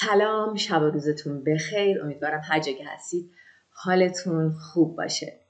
سلام، شب و روزتون بخیر. امیدوارم هر جا که هستید حالتون خوب باشه.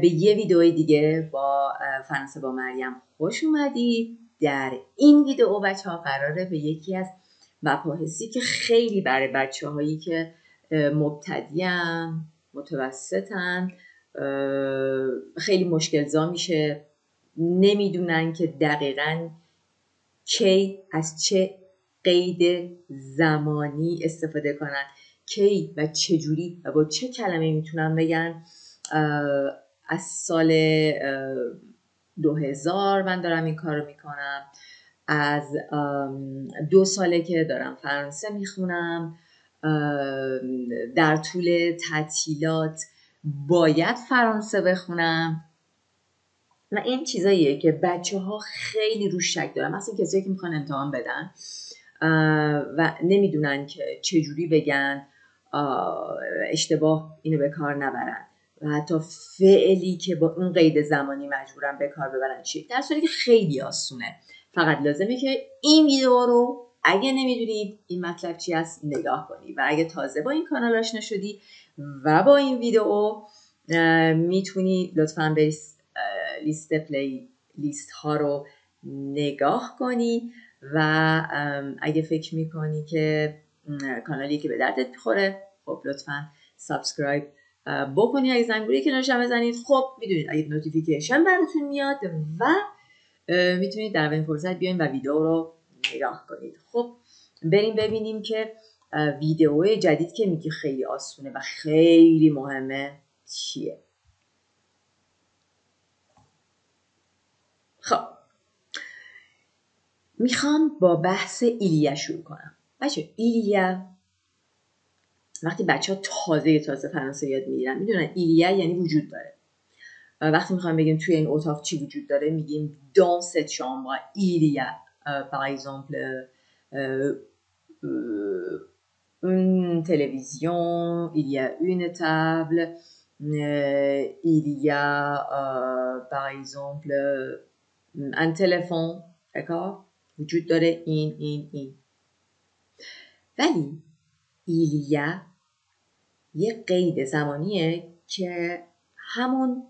به یه ویدئوی دیگه با فرانسه با مریم خوش اومدید. در این ویدئو بچه ها قراره به یکی از مباحثی که خیلی برای بچه هایی که مبتدی‌ان، متوسطن، خیلی مشکلزا میشه، نمیدونن که دقیقاً کی از چه قید زمانی استفاده کنن، کی و چجوری و با چه کلمه میتونن بگن. از سال 2000 من دارم این کار رو میکنم، از 2 ساله که دارم فرانسه میخونم، در طول تعطیلات باید فرانسه بخونم و این چیزاییه که بچه ها خیلی روش شک دارن، مثلا کسایی که میخوان امتحان بدن و نمیدونن که چجوری بگن اشتباه اینو به کار نبرن و حتی فعلی که با اون قید زمانی مجبورن به کار ببرن چی، در صورتی که خیلی آسونه. فقط لازمه که این ویدیو رو اگه نمیدونید این مطلب چی هست نگاه کنید و اگه تازه با این کانال آشنا شدی و با این ویدیو میتونی لطفاً بری لیست پلی لیست ها رو نگاه کنی و اگه فکر میکنی که کانالی که به دردت میخوره، خب لطفاً سابسکرایب بکنی، اگه زنگوله کنارش هم بزنید. خب میدونید اگه نوتیفیکیشن براتون میاد و میتونید در این فرصت بیاین و ویدیو رو نگاه کنید. خب بریم ببینیم که ویدیو جدید که میگه خیلی آسونه و خیلی مهمه چیه. خب میخوام با بحث ایلیا شروع کنم. بچه ایلیا، وقتی بچه ها تازه فرانسه یاد میگیرن میدونن ایلیا یعنی وجود داره. وقتی میخوام بگیم توی این اتاق چی وجود داره میگیم dans cette chambre il y a par exemple une télévision, il y a une table, il y a par exemple un téléphone. d'accord؟ وجود داره این. ولی ایلیا یه قید زمانیه که همون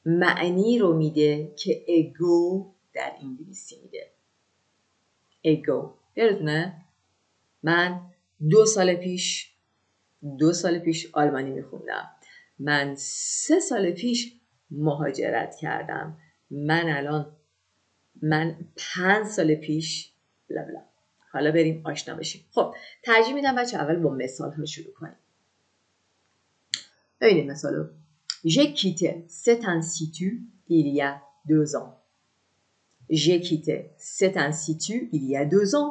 معنی رو میده که اگو در انگلیسی میده. اگو یادتونه من 2 سال پیش آلمانی میخوندم، من 3 سال پیش مهاجرت کردم، من 5 سال پیش بلا بلا. حالا بریم آشنا بشیم. خب ترجیح میدم بچه اول با مثال ها شروع کنیم. ببینید مثالو. J'ai quitté cet institut il y a 2 ans. J'ai quitté cet institut il y a 2 ans.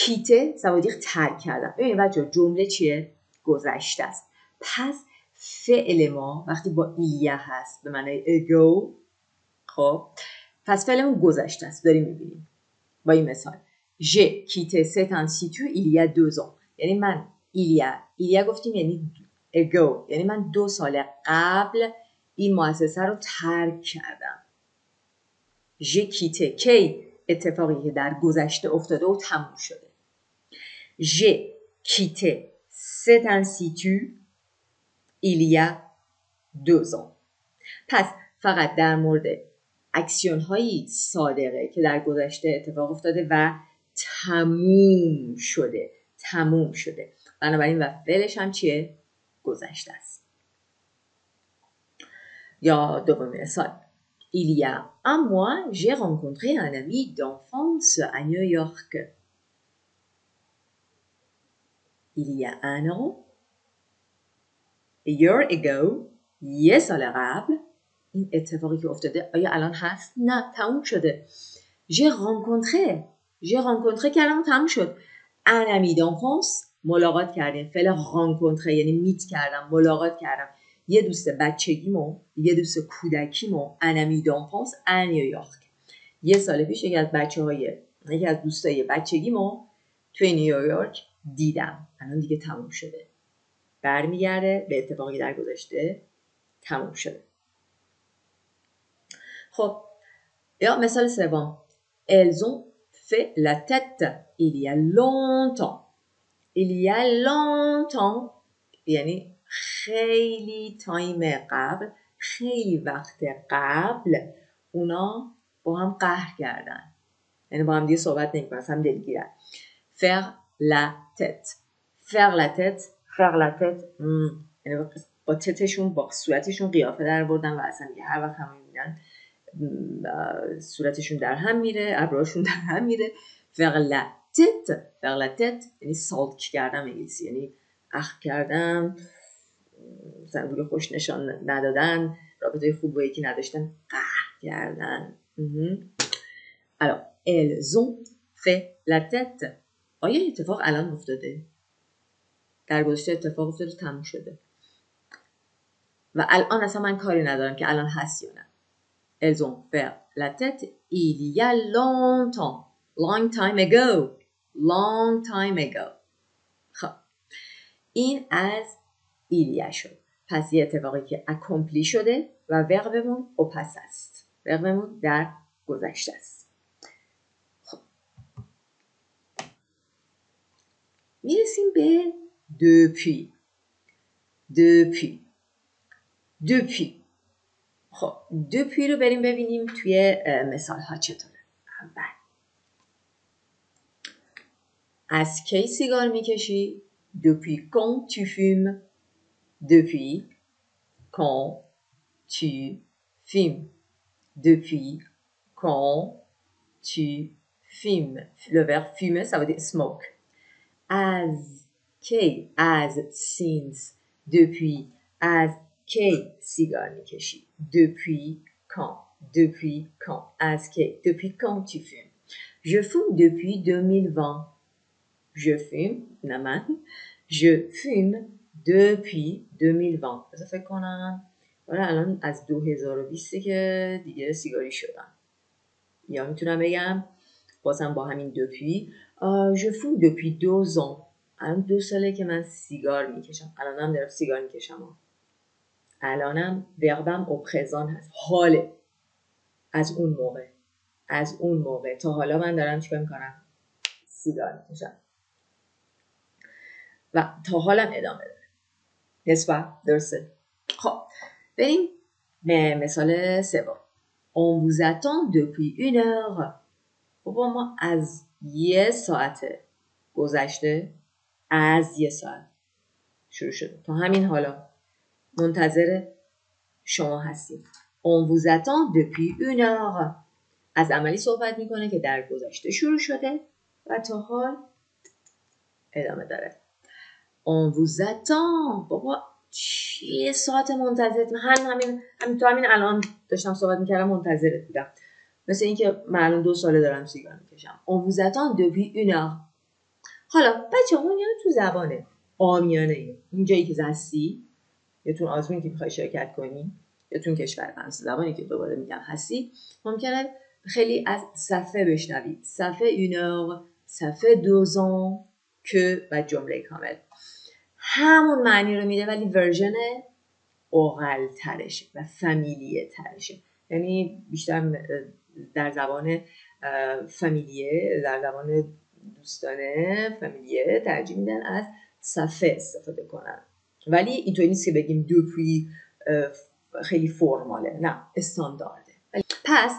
quitter ça veut dire ترک کردن. ببینید بچه جمله چیه؟ گذشته است. پس فعل ما وقتی با ایلیا هست به معنی ago، خب پس فعلمون گذشته است. داریم میبینیم با این مثال J'ai quitté cet institut il y a 2 ans. یعنی من ایلیا گفتیم یعنی ago، یعنی من 2 سال قبل این مؤسسه رو ترک کردم. J'ai quitté کی اتفاقی که در گذشته افتاده و تموم شده. J'ai quitté cet institut il y a 2 ans. پس فقط در مورد اکسیون هایی صادقه که در گذشته اتفاق افتاده و تموم شده. بنابراین و فعلش هم چیه؟ گذشته است. یا دومین مثال. Il y a un mois, j'ai rencontré un ami d'enfance à New York. Il y a un an, a year ago, یه سال قبل، این اتفاقی که افتاده آیا الان هست؟ نه، تموم شده. J'ai rencontré کلمه تموم شد. Un ami d'enfance، ملاقات کردیم. فعل rencontre یعنی میت کردم، ملاقات کردم. یه دوست بچگیمو، یه دوست کودکیمو، un ami d'enfance à New York. یه سال پیش یکی از دوستای بچگیمو توی نیویورک دیدم. الان دیگه تموم شده. برمیگرده به اتفاقی در گذشته تموم شده. خب یا مثال سوم. Elles ont fait la tête il y a longtemps. il y a longtemps یعنی خیلی تایم قبل، خیلی وقت قبل اونا با هم قهر کردن، یعنی با هم دیگه صحبت نمی‌کنن، هم دلگیرن. faire la tête faire la tête faire la tête یعنی با تتشون با صورتشون قیافه در بردن و اصلا دیگه هر وقت هم میبینن صورتشون در هم میره، ابروهاشون در هم میره. faire la tête faire la tête یعنی سالک کردم انگلیسی، یعنی اخ کردم، مثلا روی خوش نشان ندادن، رابطه خوب با یکی نداشتن، قهر کردن. alors elles ont fait la tête. آیا اتفاق الان افتاده؟ در گذشته اتفاق افتاده، تموم شده و الان اصلا من کاری ندارم که الان هست یا نه. elles ont fait la tête il y a longtemps long time ago long time ago. خب این از ایلیا شد. پس یه اتفاقی که اکمپلی شده و وربمون اوپس است، وربمون در گذشته است. خب میرسیم به depuis depuis depuis. خب depuis رو بریم ببینیم توی مثال ها چطوره. اول از کی سیگار میکشی؟ depuis quand tu fumes depuis quand tu fumes depuis quand tu fumes. Le verbe fumer ça veut dire smoke. as کی as since depuis as کی سیگار میکشی depuis quand as کی depuis quand tu fumes. je fume depuis 2020 je fume نه من je fume depuis 2020. بذار فکر کنم الان از 2020 که دیگه سیگاری شدم، یا میتونم بگم بازم با همین depuis je fume depuis 2 ans. الان 2 ساله که من سیگار میکشم، الانم دارم سیگار میکشم، الانم وربم او پرزان هست، حاله. از اون موقع تا حالا من دارم چیکار میکنم؟ سیگار میکشم و تا حالم ادامه داره. نسبت درسته. خب بریم به مثال سوم. on vous attend depuis 1 heure. بابا ما از 1 ساعت گذشته، از 1 ساعت شروع شده تا همین حالا منتظر شما هستیم. on vous attend depuis 1 heure. از عملی صحبت میکنه که در گذشته شروع شده و تا حال ادامه داره. on vous attend. بابا چیه ساعت منتظرت؟ همین تو همین الان داشتم صحبت میکردم منتظرت بودم، مثل اینکه من الان 2 ساله دارم سیگار میکشم. on vous attend depuis 1 heure. حالا بچه ها میان تو زبان عامیانه این جایی که هستی، یا تو آزمون که میخوای شرکت کنی، یا تو کشور فرانسه زبانی که دوباره میگم هستی، ممکنه خیلی از صفحه بشنوی، صفحه 1 heure، صفحه 2 ans که و جمله کامل همون معنی رو میده ولی ورژن اوغل ترشه و فامیلیه ترشه. یعنی بیشتر در زبان فامیلیه، در زبان دوستانه فامیلیه ترجیح میدن از صفحه استفاده کنن، ولی اینطوری نیست که بگیم دوپوی خیلی فرماله، نه استاندارده. پس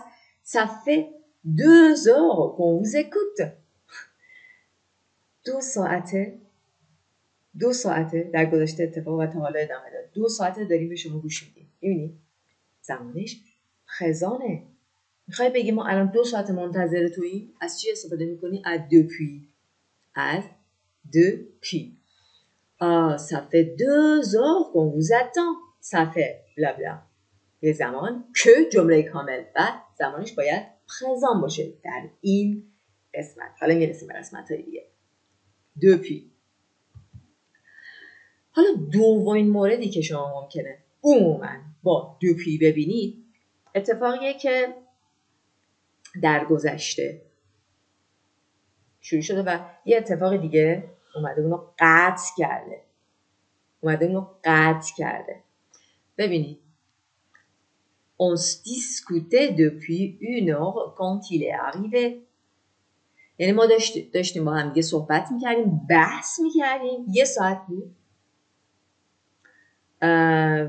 صفحه 2 heures qu'on vous écoute. 2 ساعته در گذشته اتفاق و تا حالا ادامه داد. 2 ساعته داریم به شما گوش میدیم. میبینی؟ زمانش خزانه. میخوای بگی ما الان 2 ساعت منتظر توییم؟ از چی استفاده میکنی؟ از depuis. از depuis. ça fait 2 heures qu'on vous attend. ça fait bla bla. یه زمان که جمله کامل و زمانش باید خزان باشه در این قسمت. حالا میرسیم به قسمت‌های دیگه. depuis. حالا دومین موردی که شما ممکنه عموما با depuis ببینید، اتفاقیه که در گذشته شروع شده و یه اتفاق دیگه اومده اونو قطع کرده. ببینید on se discutait depuis 1 heure quand il est arrivé. یعنی ما داشتیم با هم دیگه صحبت میکردیم، بحث میکردیم، 1 ساعت بود.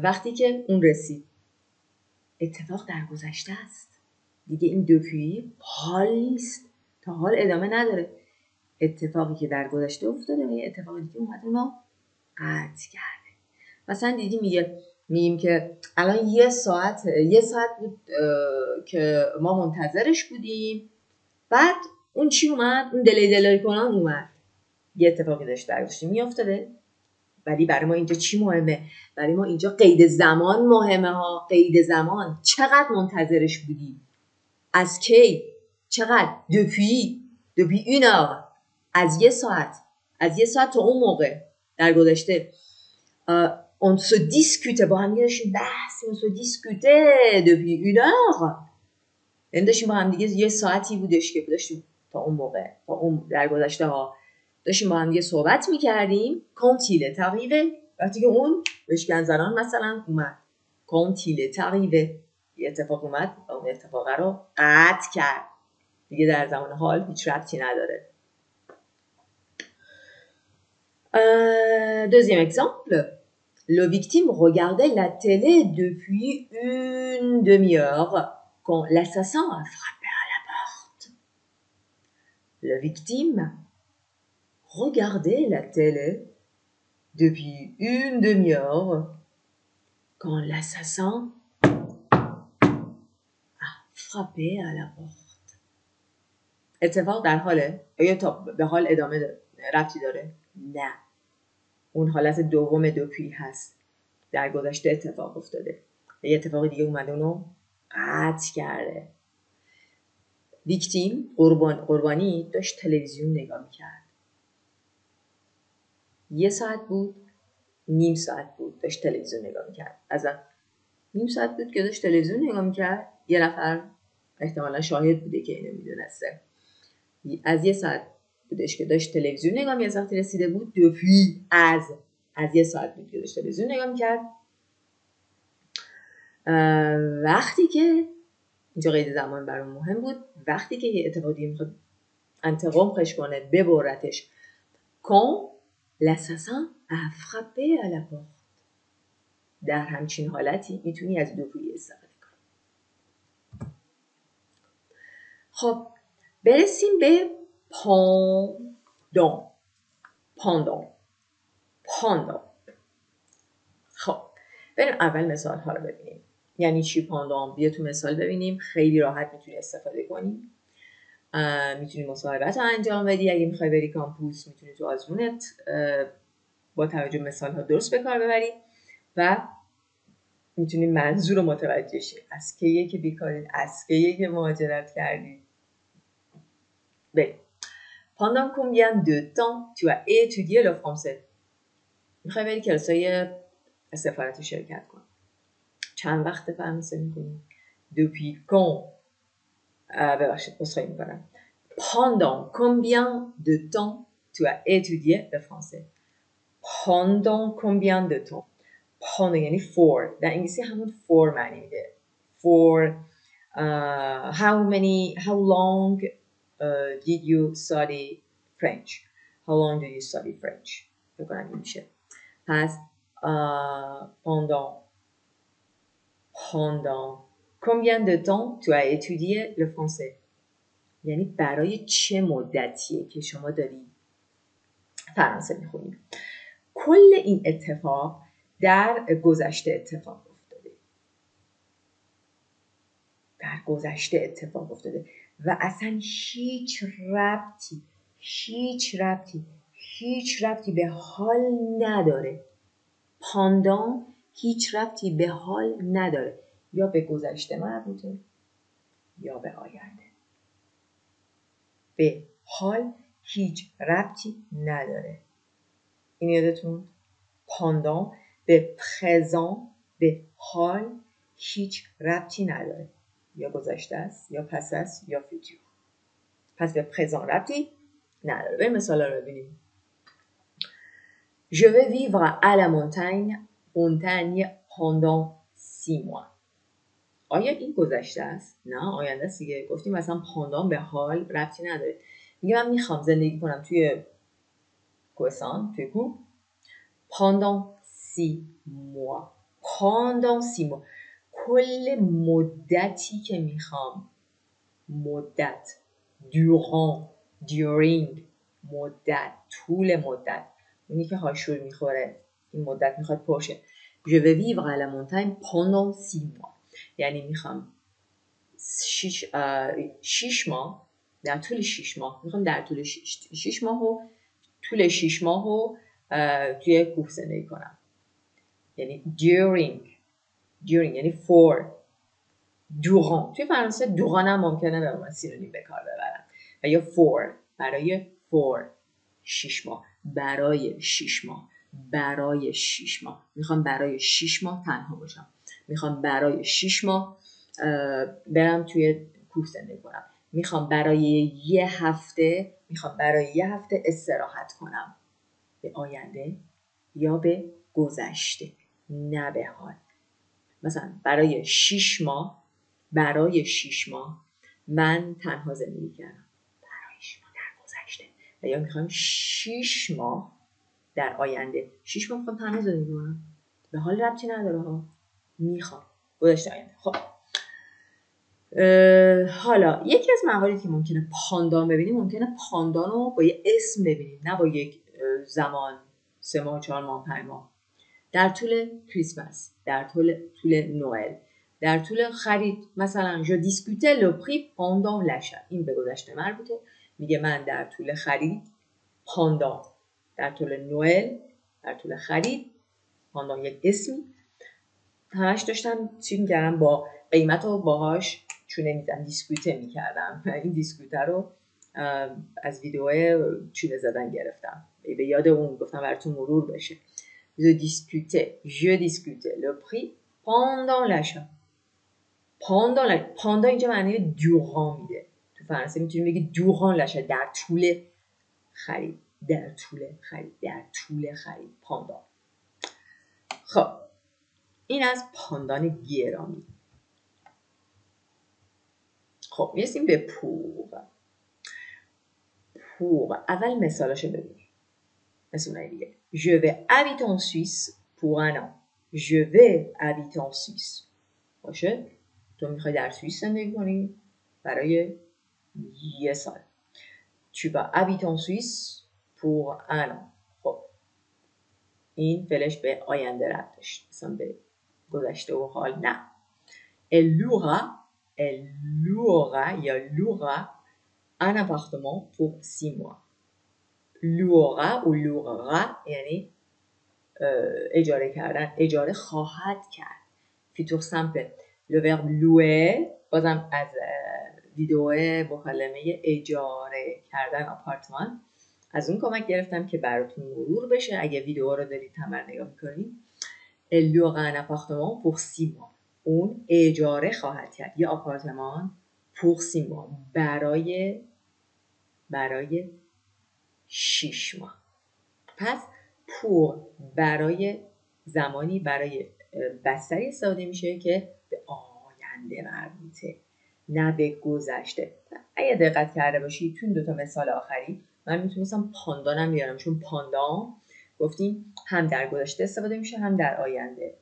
وقتی که اون رسید، اتفاق در گذشته است دیگه، این دوپویی حال نیست، تا حال ادامه نداره. اتفاقی که در گذشته افتاده و یه اتفاقی دیگه اومده ما قطع کرده. مثلا دیدی میگیم که الان 1 ساعت بود که ما منتظرش بودیم، بعد اون چی اومد؟ اون دلی کنان اومد. یه اتفاقی داشت در گذشته میافتاده، ولی برای ما اینجا چی مهمه؟ برای ما اینجا قید زمان مهمه ها. قید زمان چقدر منتظرش بودی؟ از کی؟ چقدر؟ depuis 1 heure. از 1 ساعت تا اون موقع در گذشته. on se discute، با هم داشتیم بحث، on se discute depuis 1 heure. یعنی داشتیم با هم دیگه 1 ساعتی بودش که داشتیم تا اون موقع، تا اون در گذشته ها داشتیم با هم دیگه صحبت میکردیم. quand il est arrivé، وقتی که اون بشکن زنان مثلا اومد. quand il est arrivé، یه اتفاق اومد و اون اتفاق رو قطع کرد دیگه، در زمان حال هیچ ربطی نداره. Deuxième exemple, le victime regardait la télé depuis une demi-heure quand l'assassin a frappé à la porte. Le victime regardait la télé depuis une demi-heure quand l'assassin a frappé à la porte. اتفاق در حاله؟ آیا تا به حال ادامه داره؟ ربطی داره؟ نه. اون حالت دوم دوپوی هست. در گذشته اتفاق افتاده. یه اتفاق دیگه اومده اونو قطع کرده. ویکتیم، قربانی داشت تلویزیون نگاه میکرد. 1 ساعت بود، نیم ساعت بود داشت تلویزیون نگاه میکرد. از نیم ساعت بود که داشت تلویزیون نگاه میکرد، یه نفر احتمالا شاهد بوده که اینو میدونسته. از 1 ساعت بودش که داشت تلویزیون نگاه میکرد، وقتی رسیده بود دوپوی از 1 ساعت بود که داشت تلویزیون نگاه میکرد. وقتی که اینجا قید زمان برام مهم بود، وقتی که یه اتفاقی میخواد انتقام خش کنه، ببرتش. quand l'assassin a frappé à la porte. در همچین حالتی میتونی از دوپوی استفاده کنی. خب برسیم به pendant. خب بریم اول مثال ها رو ببینیم. یعنی چی pendant؟ بیا تو مثال ببینیم. خیلی راحت میتونی استفاده کنی. میتونی مصاحبت رو انجام بدی. اگه میخوای بری کامپوس میتونی تو آزمونت با توجه مثال ها درست به کار ببری و میتونی منظور رو متوجه شی. از کیه که بیکاری، از کیه که مهاجرت کردی. بریم. Pendant combien de temps tu as étudié le français؟ میخوای بری کلاسای سفارت شرکت کن. چند وقت فرانسه میکنی؟ Depuis quand؟ ببخشید بسخواهی میکنم. Pendant combien de temps tu as étudié le français؟ Pendant combien de temps؟ Pendant یعنی for. در انگلیسی همون for معنی میده. For how long did you study French؟ How long did you study French؟ بکنم این میشه. پس pendant combien de temps tu as étudié le français؟ یعنی برای چه مدتیه که شما داری فرانسه میخونی. کل این اتفاق در گذشته اتفاق افتاده و اصلا هیچ ربطی به حال نداره. pendant هیچ ربطی به حال نداره، یا به گذشته مربوطه یا به آینده. به حال هیچ ربطی نداره. این یادتون؟ pendant به présent، به حال هیچ ربطی نداره، یا گذشته است یا پس است یا فیوتور. پس به présent ربطی نداره. بریم مثال رو ببینیم. Je vais vivre à la montagne pendant 6 mois. آیا این گذشته است؟ نه، آینده است دیگه. گفتیم مثلا pendant به حال ربطی نداره. میگه من میخوام زندگی کنم توی کوهستان، توی کوه pendant 6 mois. pendant 6 mois. کل مدتی که میخوام، مدت، during مدت، طول مدت، اونی که هاشور میخوره، این مدت میخواد پرشه. je vais vivre à la montagne pendant 6 mois. یعنی میخوام 6 ماه، در طول 6 ماه میخوام در طول 6 ماه و طول 6 ماه و توی کوه زندگی کنم. یعنی during یعنی for. durant توی فرانسه durant هم ممکنه به عنوان سینونیم به کار ببرن و یا for برای for 6 ماه، برای 6 ماه، برای 6 ماه. میخوام برای 6 ماه تنها باشم، میخوام برای 6 ماه برم توی کوه زندگی کنم، میخوام برای یه هفته استراحت کنم. به آینده یا به گذشته، نه به حال. مثلا برای 6 ماه من تنها زندگی کردم، برای 6 ماه در گذشته. و یا میخوام 6 ماه در آینده، 6 ماه میخوام تنها زندگی کنم، به حال ربطی نداره ها، میخوام گذشته آینده. خب حالا یکی از مقالاتی که ممکنه پاندان ببینیم، ممکنه پاندان رو با یه اسم ببینیم، نه با یک زمان، 3 ماه، 4 ماه، 5 ماه. در طول کریسمس، در طول نوئل، در طول خرید. مثلا je discutais le prix pendant l'achat. این به گذشته مربوطه. میگه من در طول خرید pendant، در طول نوئل، در طول خرید pendant یک اسمی، همش داشتم چی می‌کردم، با قیمت رو باهاش چونه می‌زدم، دیسکوته می‌کردم. این دیسکوته رو از ویدیوهای چونه زدن گرفتم، به یاد اون گفتم براتون مرور بشه. je discutais le prix pendant l'achat. pendant اینجا معنی durant میده. تو فرانسه میتونیم بگی durant l'achat، در طول خرید، pendant. خب این از پاندان گرامی. خب میرسیم به پور. اول مثالاشو ببینیم. مثلا دیگه je vais habiter en Suisse pour un an. je vais habiter en Suisse. باشه؟ تو میخوای در سوئیس زندگی کنی برای یه سال. tu vas habiter en Suisse pour un an. خب این فعلش به آینده ربط داشت، مثلا به گذشته و حال نه. elle louera un appartement pour 6 mois. louera یعنی اجاره کردن، اجاره خواهد کرد. futur simple. le verbe louer بازم از ویدیو مکالمه اجاره کردن آپارتمان از اون کمک گرفتم که براتون مرور بشه اگه ویدیو رو دارید تمرین نگاه میکنید. elle louera un appartement pour 6 mois. اون اجاره خواهد کرد یه آپارتمان pour 6 mois برای 6 ماه. پس pour برای زمانی، برای بستری استفاده میشه که به آینده مربوطه، نه به گذشته. اگه دقت کرده باشید تو این دوتا مثال آخری من میتونستم پاندانم بیارم، چون پاندان گفتیم هم در گذشته استفاده میشه هم در آینده،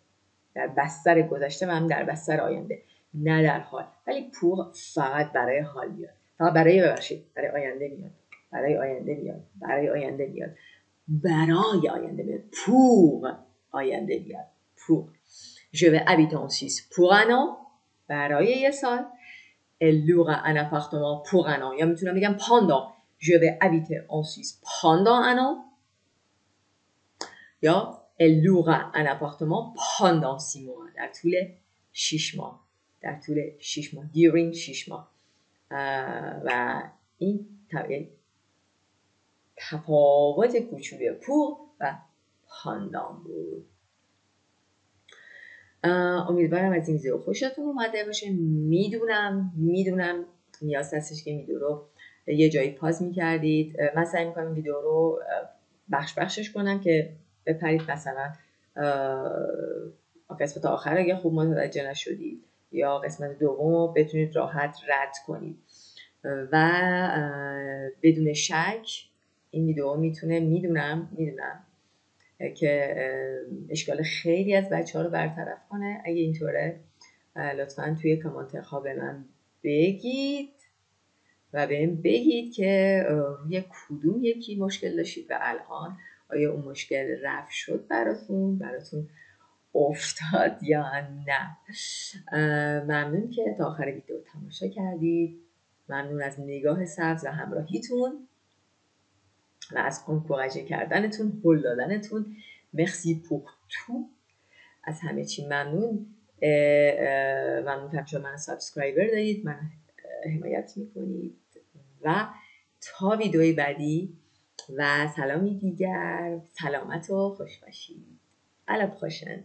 در بستر گذشته و هم در بستر آینده، نه در حال. ولی pour فقط برای حال میاد، فقط برای آینده میاد، برای آینده میاد. pour آینده میاد. pour je vais habiter en Suisse pour un an برای یه سال. elle louera un appartement pour un an. یا میتونم بگم pendant je vais habiter en Suisse pendant un an. یا elle louera un appartement pendant 6 mois. در طول 6 ماه. during 6 ماه. و این تفاوت کوچولوی pour و pendant بود. امیدوارم از این ویدیو خوشتون اومده باشه. میدونم نیاز هستش که ویدیو رو یه جایی پاز میکردید. من سعی میکنم ویدیو رو بخشش کنم که بپرید مثلا قسمت آخر اگه خوب متوجه نشدید یا قسمت دوم رو بتونید راحت رد کنید. و بدون شک این ویدیو میدونم که اشکال خیلی از بچه ها رو برطرف کنه. اگه اینطوره لطفا توی کامنت ها به من بگید و بهم بگید که روی کدوم یکی مشکل داشتید و الان آیا اون مشکل رفع شد براتون افتاد یا نه. ممنون که تا آخر ویدیو تماشا کردید. ممنون از نگاه سبز و همراهیتون و از انکوراژه کردنتون، هل دادنتون. مرسی پور تو. از همه چی ممنون. ممنون که من سابسکرایبر دارید، من حمایت میکنید و تا ویدیوی بعدی و سلامی دیگر، سلامت و خوش باشید. علب خوشن.